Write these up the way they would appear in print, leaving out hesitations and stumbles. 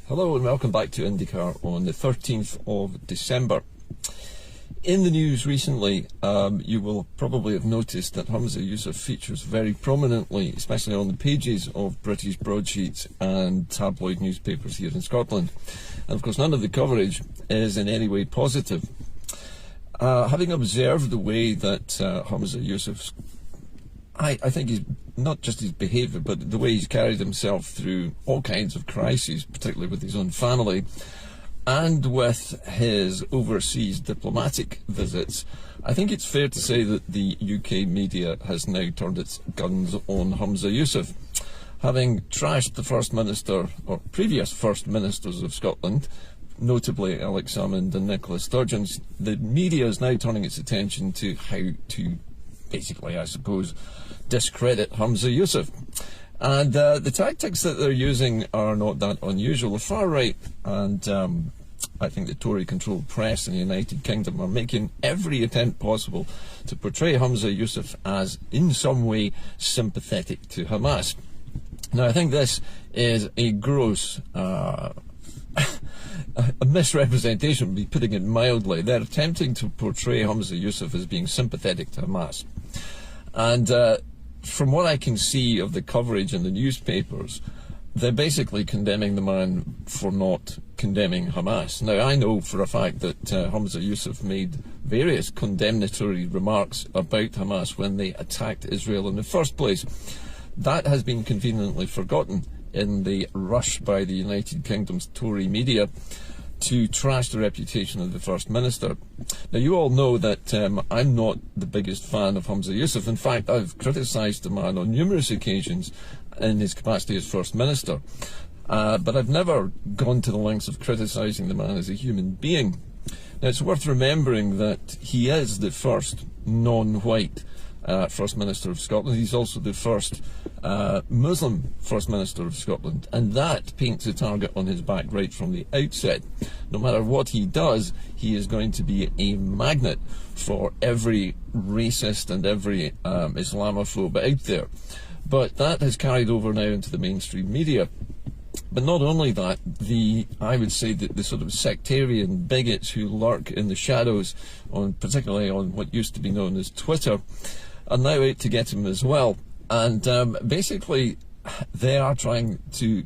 Hello and welcome back to IndyCar on the 13th of December. In the news recently, you will probably have noticed that Humza Yousaf features very prominently, especially on the pages of British broadsheets and tabloid newspapers here in Scotland. And of course, none of the coverage is in any way positive. Having observed the way that Humza Yousaf, I think he's not just his behaviour, but the way he's carried himself through all kinds of crises, particularly with his own family, and with his overseas diplomatic visits, I think it's fair to say that the UK media has now turned its guns on Humza Yousaf. Having trashed the First Minister, or previous First Ministers of Scotland, notably Alex Salmond and Nicola Sturgeon, the media is now turning its attention to how to basically, I suppose, discredit Humza Yousaf. And the tactics that they're using are not that unusual. The far right and I think the Tory-controlled press in the United Kingdom are making every attempt possible to portray Humza Yousaf as in some way sympathetic to Hamas. Now, I think this is a gross a misrepresentation, would be putting it mildly. They're attempting to portray Humza Yousaf as being sympathetic to Hamas. And from what I can see of the coverage in the newspapers, they're basically condemning the man for not condemning Hamas. Now, I know for a fact that Humza Yousaf made various condemnatory remarks about Hamas when they attacked Israel in the first place. That has been conveniently forgotten in the rush by the United Kingdom's Tory media to trash the reputation of the First Minister. Now, you all know that I'm not the biggest fan of Humza Yousaf. In fact, I've criticised the man on numerous occasions in his capacity as First Minister. But I've never gone to the lengths of criticising the man as a human being. Now, it's worth remembering that he is the first non-white First Minister of Scotland. He's also the first Muslim First Minister of Scotland, and that paints a target on his back right from the outset. No matter what he does, he is going to be a magnet for every racist and every Islamophobe out there. But that has carried over now into the mainstream media. But not only that, I would say that the sort of sectarian bigots who lurk in the shadows, particularly on what used to be known as Twitter, are now out to get him as well. And basically, they are trying to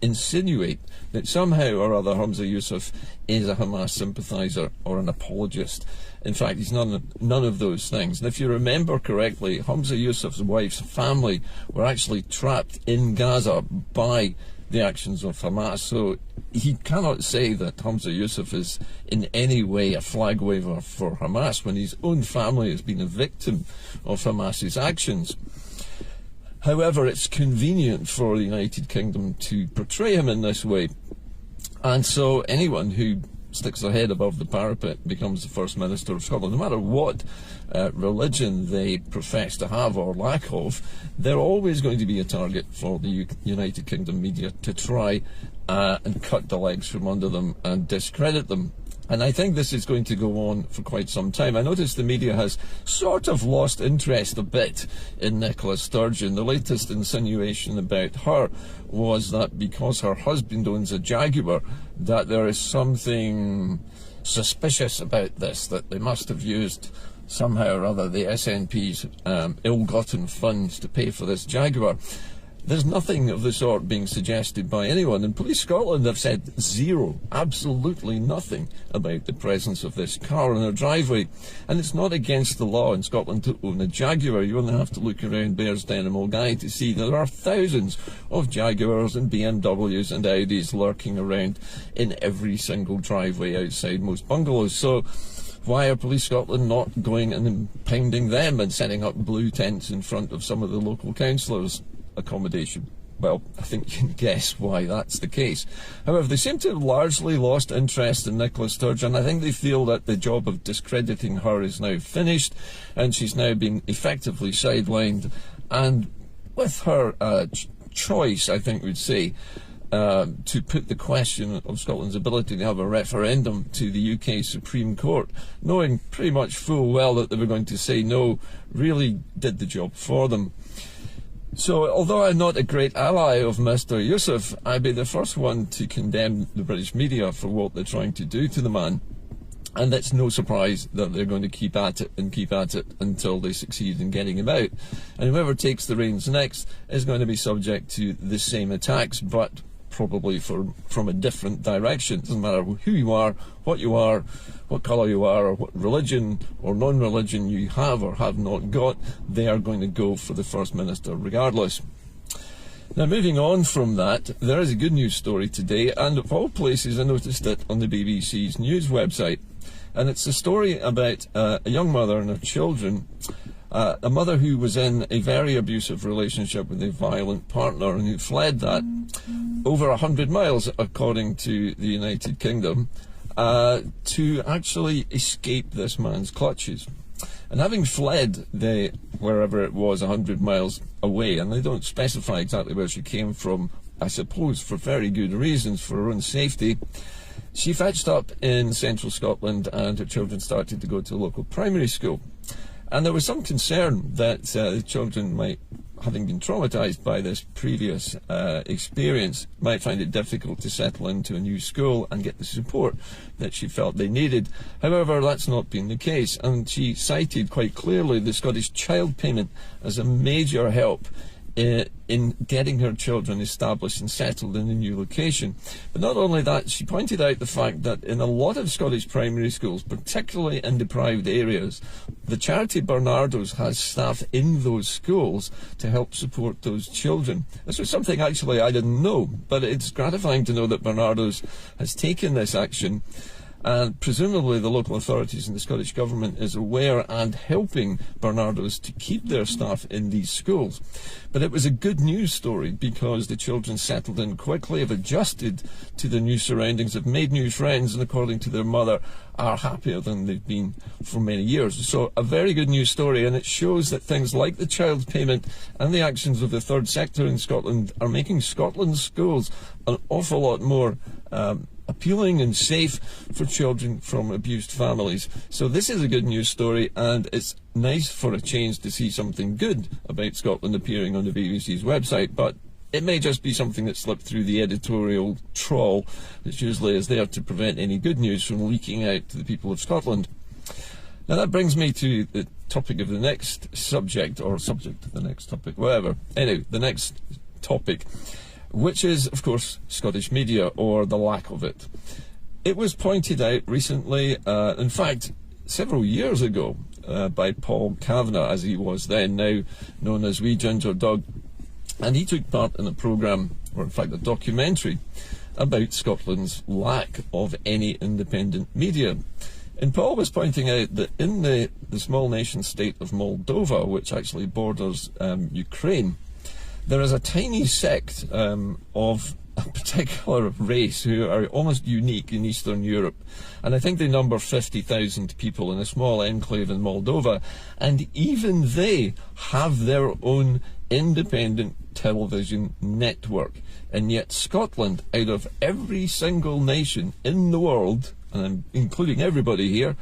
insinuate that somehow or other Humza Yousaf is a Hamas sympathiser or an apologist. In fact, he's none of those things. And if you remember correctly, Humza Yousaf's wife's family were actually trapped in Gaza by the actions of Hamas. So he cannot say that Humza Yousaf is in any way a flag waver for Hamas when his own family has been a victim of Hamas's actions. However, it's convenient for the United Kingdom to portray him in this way. And so anyone who sticks their head above the parapet becomes the First Minister of Scotland, no matter what religion they profess to have or lack of. They're always going to be a target for the United Kingdom media to try and cut the legs from under them and discredit them. And I think this is going to go on for quite some time. I notice the media has sort of lost interest a bit in Nicola Sturgeon. The latest insinuation about her was that because her husband owns a Jaguar, that there is something suspicious about this, that they must have used somehow or other the SNP's ill-gotten funds to pay for this Jaguar. There's nothing of the sort being suggested by anyone, and Police Scotland have said zero, absolutely nothing about the presence of this car in their driveway. And it's not against the law in Scotland to own a Jaguar. You only have to look around Bearsden and Mulgai to see there are thousands of Jaguars and BMWs and Audis lurking around in every single driveway outside most bungalows. So why are Police Scotland not going and impounding them and setting up blue tents in front of some of the local councillors' accommodation? Well, I think you can guess why that's the case. However, they seem to have largely lost interest in Nicola Sturgeon. I think they feel that the job of discrediting her is now finished, and she's now been effectively sidelined. And with her choice, I think we'd say, to put the question of Scotland's ability to have a referendum to the UK Supreme Court, knowing pretty much full well that they were going to say no, really did the job for them. So, although I'm not a great ally of Mr. Yousaf, I'd be the first one to condemn the British media for what they're trying to do to the man. And it's no surprise that they're going to keep at it and keep at it until they succeed in getting him out. And whoever takes the reins next is going to be subject to the same attacks, but probably from a different direction. It doesn't matter who you are, what colour you are, or what religion or non-religion you have or have not got, they are going to go for the First Minister regardless. Now, moving on from that, there is a good news story today, and of all places I noticed it on the BBC's news website. And it's a story about a young mother and her children, a mother who was in a very abusive relationship with a violent partner and who fled that over 100 miles, according to the United Kingdom, to actually escape this man's clutches. And having fled wherever it was 100 miles away, and they don't specify exactly where she came from, I suppose for very good reasons, for her own safety, she fetched up in central Scotland and her children started to go to a local primary school. And there was some concern that the children might, having been traumatized by this previous experience, might find it difficult to settle into a new school and get the support that she felt they needed. However, that's not been the case, and she cited quite clearly the Scottish Child Payment as a major help in getting her children established and settled in a new location. But not only that, she pointed out the fact that in a lot of Scottish primary schools, particularly in deprived areas, the charity Bernardo's has staff in those schools to help support those children. This was something actually I didn't know, but it's gratifying to know that Bernardo's has taken this action. And presumably the local authorities and the Scottish Government is aware and helping Bernardo's to keep their staff in these schools. But it was a good news story because the children settled in quickly, have adjusted to the new surroundings, have made new friends, and according to their mother, are happier than they've been for many years. So a very good news story, and it shows that things like the child payment and the actions of the third sector in Scotland are making Scotland's schools an awful lot more appealing and safe for children from abused families. So this is a good news story, and it's nice for a change to see something good about Scotland appearing on the BBC's website, but it may just be something that slipped through the editorial trawl that usually is there to prevent any good news from leaking out to the people of Scotland. Now that brings me to the topic of the next subject, or subject of the next topic, whatever. Anyway, the next topic, which is, of course, Scottish media, or the lack of it. It was pointed out recently, in fact, several years ago, by Paul Kavanagh, as he was then, now known as Wee Ginger Dog, and he took part in a programme, or in fact a documentary, about Scotland's lack of any independent media. And Paul was pointing out that in the small nation state of Moldova, which actually borders Ukraine, there is a tiny sect of a particular race who are almost unique in Eastern Europe, and I think they number 50,000 people in a small enclave in Moldova, and even they have their own independent television network. And yet Scotland, out of every single nation in the world, and I'm including everybody here,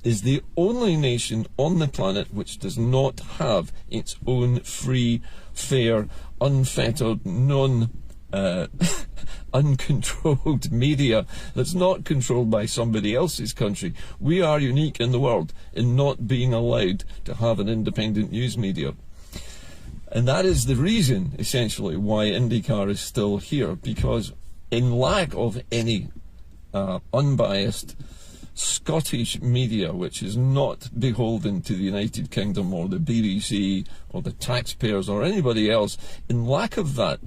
is the only nation on the planet which does not have its own free, fair, unfettered, uncontrolled media that's not controlled by somebody else's country. We are unique in the world in not being allowed to have an independent news media. And that is the reason, essentially, why IndyCar is still here, because in lack of any unbiased Scottish media, which is not beholden to the United Kingdom or the BBC or the taxpayers or anybody else, in lack of that,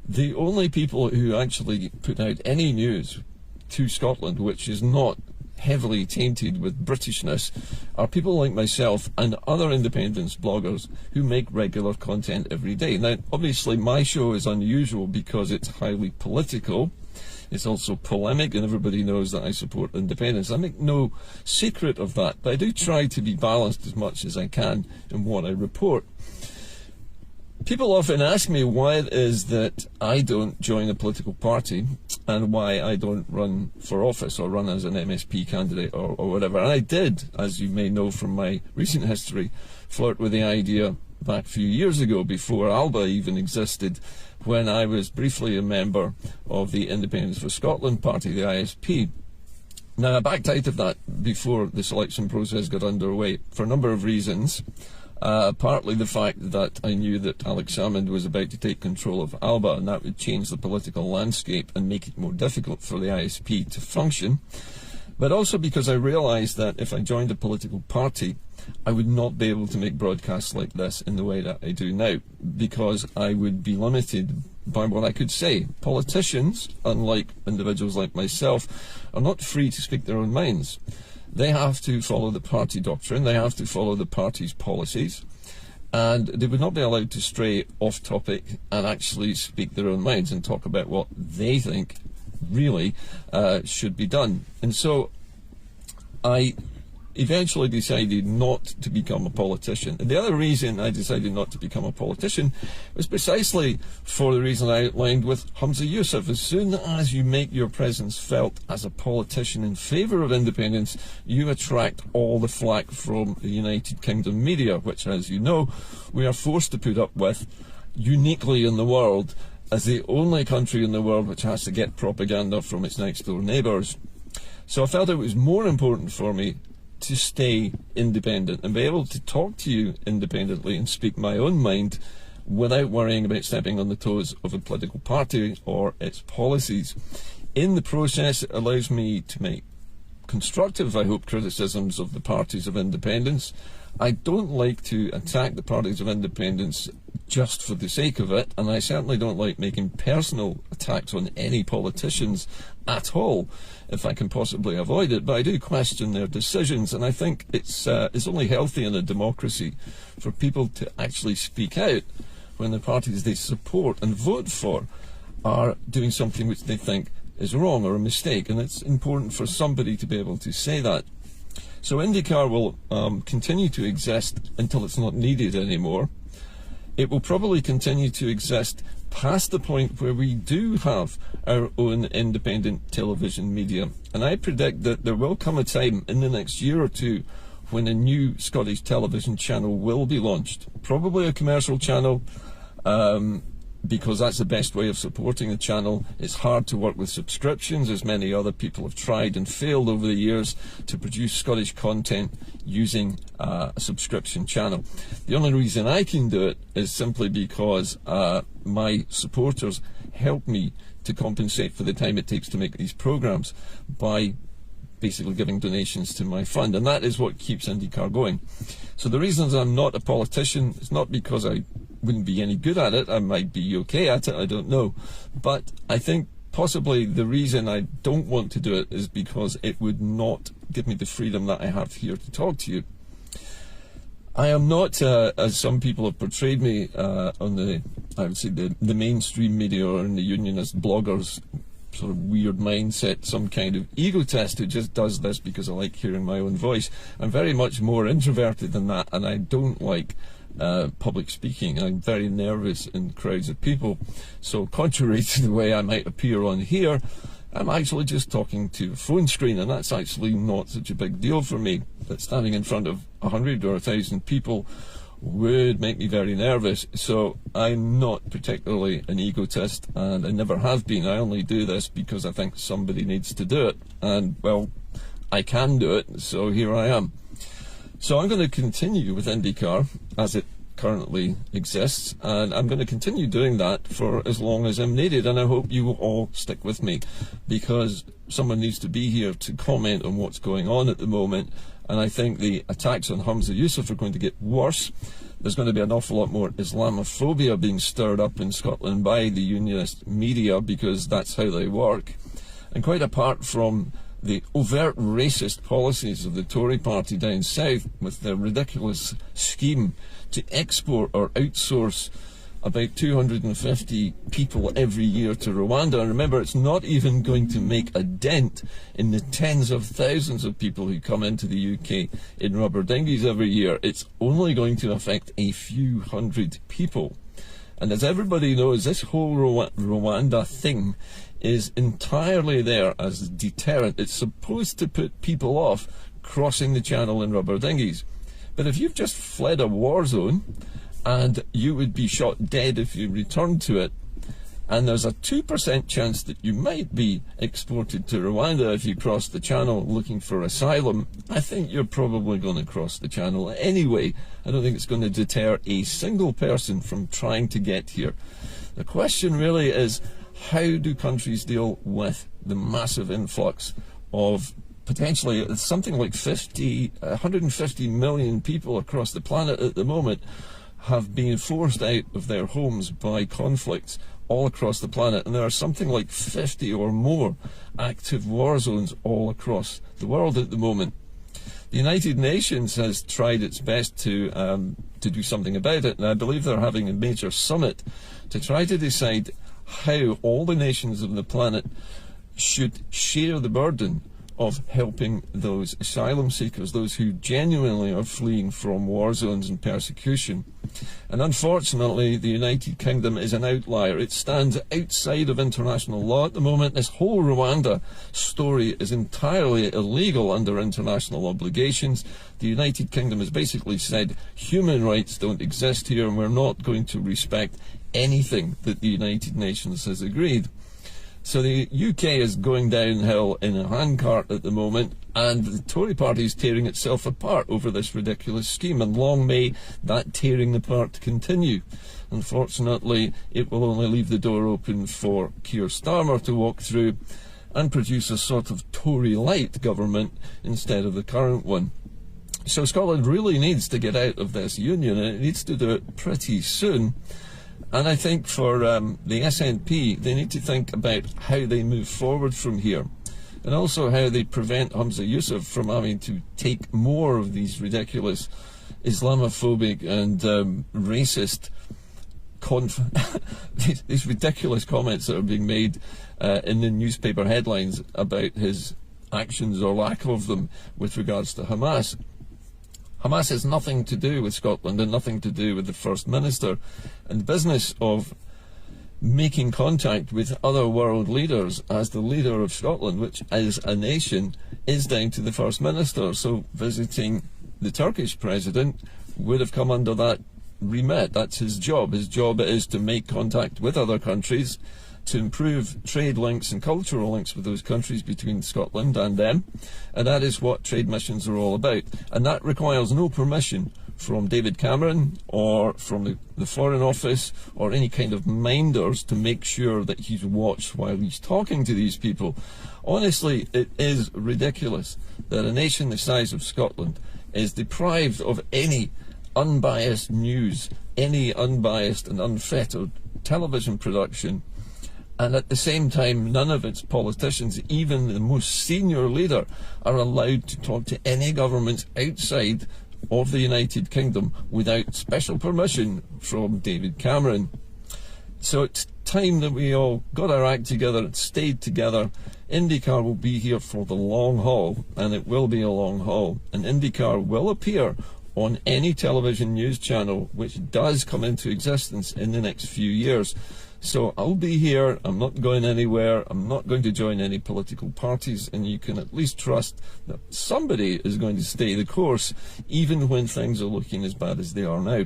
the only people who actually put out any news to Scotland which is not heavily tainted with Britishness are people like myself and other independence bloggers who make regular content every day. Now, obviously my show is unusual because it's highly political. It's also polemic, and everybody knows that I support independence. I make no secret of that, but I do try to be balanced as much as I can in what I report. People often ask me why it is that I don't join a political party and why I don't run for office or run as an MSP candidate or whatever. And I did, as you may know from my recent history, flirt with the idea back a few years ago, before ALBA even existed, when I was briefly a member of the Independence for Scotland Party, the ISP. Now, I backed out of that before the selection process got underway for a number of reasons. Partly the fact that I knew that Alex Salmond was about to take control of ALBA, and that would change the political landscape and make it more difficult for the ISP to function. But also because I realised that if I joined a political party, I would not be able to make broadcasts like this in the way that I do now, because I would be limited by what I could say. Politicians, unlike individuals like myself, are not free to speak their own minds. They have to follow the party doctrine, they have to follow the party's policies, and they would not be allowed to stray off topic and actually speak their own minds and talk about what they think really should be done. And so I eventually decided not to become a politician. And the other reason I decided not to become a politician was precisely for the reason I outlined with Humza Yousaf. As soon as you make your presence felt as a politician in favour of independence, you attract all the flack from the United Kingdom media, which, as you know, we are forced to put up with uniquely in the world, as the only country in the world which has to get propaganda from its next door neighbours. So I felt it was more important for me to stay independent and be able to talk to you independently and speak my own mind without worrying about stepping on the toes of a political party or its policies. In the process, it allows me to make constructive, I hope, criticisms of the parties of independence. I don't like to attack the parties of independence just for the sake of it, and I certainly don't like making personal attacks on any politicians at all, if I can possibly avoid it. But I do question their decisions, and I think it's only healthy in a democracy for people to actually speak out when the parties they support and vote for are doing something which they think is wrong or a mistake, and it's important for somebody to be able to say that. So IndyCar will continue to exist until it's not needed anymore. It will probably continue to exist past the point where we do have our own independent television media. And I predict that there will come a time in the next year or two when a new Scottish television channel will be launched. Probably a commercial channel, because that's the best way of supporting the channel. It's hard to work with subscriptions, as many other people have tried and failed over the years to produce Scottish content using a subscription channel. The only reason I can do it is simply because my supporters help me to compensate for the time it takes to make these programs by basically giving donations to my fund, and that is what keeps IndyCar going. So the reasons I'm not a politician is not because I wouldn't be any good at it. I might be okay at it, I don't know, but I think possibly the reason I don't want to do it is because it would not give me the freedom that I have here to talk to you. I am not, as some people have portrayed me on the, I would say, the mainstream media or in the unionist bloggers sort of weird mindset, some kind of egotist who just does this because I like hearing my own voice. I'm very much more introverted than that, and I don't like public speaking. I'm very nervous in crowds of people. So contrary to the way I might appear on here, I'm actually just talking to a phone screen, and that's actually not such a big deal for me. But standing in front of 100 or 1,000 people would make me very nervous. So I'm not particularly an egotist, and I never have been. I only do this because I think somebody needs to do it, and well, I can do it, so here I am. So I'm going to continue with IndyCar as it currently exists, and I'm going to continue doing that for as long as I'm needed, and I hope you will all stick with me, because someone needs to be here to comment on what's going on at the moment, and I think the attacks on Humza Yousaf are going to get worse. There's going to be an awful lot more Islamophobia being stirred up in Scotland by the unionist media, because that's how they work. And quite apart from the overt racist policies of the Tory party down south, with their ridiculous scheme to export or outsource about 250 people every year to Rwanda. And remember, it's not even going to make a dent in the tens of thousands of people who come into the UK in rubber dinghies every year. It's only going to affect a few hundred people. And as everybody knows, this whole Rwanda thing is entirely there as a deterrent. It's supposed to put people off crossing the channel in rubber dinghies. But if you've just fled a war zone and you would be shot dead if you returned to it. And there's a 2% chance that you might be exported to Rwanda if you cross the channel looking for asylum. I think you're probably going to cross the channel anyway. I don't think it's going to deter a single person from trying to get here. The question really is, how do countries deal with the massive influx of potentially something like 150 million people across the planet at the moment have been forced out of their homes by conflicts all across the planet, and there are something like 50 or more active war zones all across the world at the moment. The United Nations has tried its best to do something about it, and I believe they're having a major summit to try to decide how all the nations of the planet should share the burden of helping those asylum seekers, those who genuinely are fleeing from war zones and persecution. And unfortunately, the United Kingdom is an outlier. It stands outside of international law at the moment. This whole Rwanda story is entirely illegal under international obligations. The United Kingdom has basically said human rights don't exist here, and we're not going to respect anything that the United Nations has agreed. So the UK is going downhill in a handcart at the moment, and the Tory party is tearing itself apart over this ridiculous scheme, and long may that tearing apart continue. Unfortunately, it will only leave the door open for Keir Starmer to walk through and produce a sort of Tory-light government instead of the current one. So Scotland really needs to get out of this union, and it needs to do it pretty soon. And I think for the SNP, they need to think about how they move forward from here, and also how they prevent Humza Yousaf from having to take more of these ridiculous Islamophobic and racist these ridiculous comments that are being made in the newspaper headlines about his actions or lack of them with regards to Hamas. Hamas has nothing to do with Scotland and nothing to do with the First Minister. And the business of making contact with other world leaders as the leader of Scotland, which as a nation is down to the First Minister. So visiting the Turkish president would have come under that remit. That's his job. His job is to make contact with other countries, to improve trade links and cultural links with those countries between Scotland and them, and that is what trade missions are all about. And that requires no permission from David Cameron or from the Foreign Office or any kind of minders to make sure that he's watched while he's talking to these people. Honestly, it is ridiculous that a nation the size of Scotland is deprived of any unbiased news, any unbiased and unfettered television production, and at the same time none of its politicians, even the most senior leader, are allowed to talk to any governments outside of the United Kingdom without special permission from David Cameron. So it's time that we all got our act together and stayed together. IndyCar will be here for the long haul, and it will be a long haul, and IndyCar will appear on any television news channel which does come into existence in the next few years. So I'll be here, I'm not going anywhere, I'm not going to join any political parties, and you can at least trust that somebody is going to stay the course, even when things are looking as bad as they are now.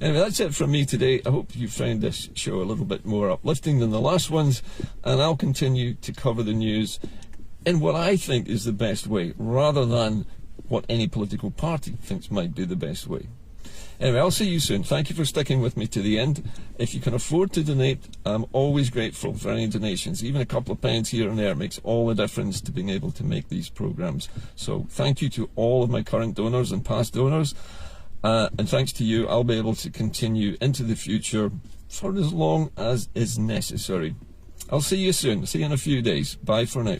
Anyway, that's it from me today. I hope you found this show a little bit more uplifting than the last ones, and I'll continue to cover the news in what I think is the best way, rather than what any political party thinks might be the best way. Anyway, I'll see you soon. Thank you for sticking with me to the end. If you can afford to donate, I'm always grateful for any donations. Even a couple of pounds here and there makes all the difference to being able to make these programs. So thank you to all of my current donors and past donors. And thanks to you, I'll be able to continue into the future for as long as is necessary. I'll see you soon. See you in a few days. Bye for now.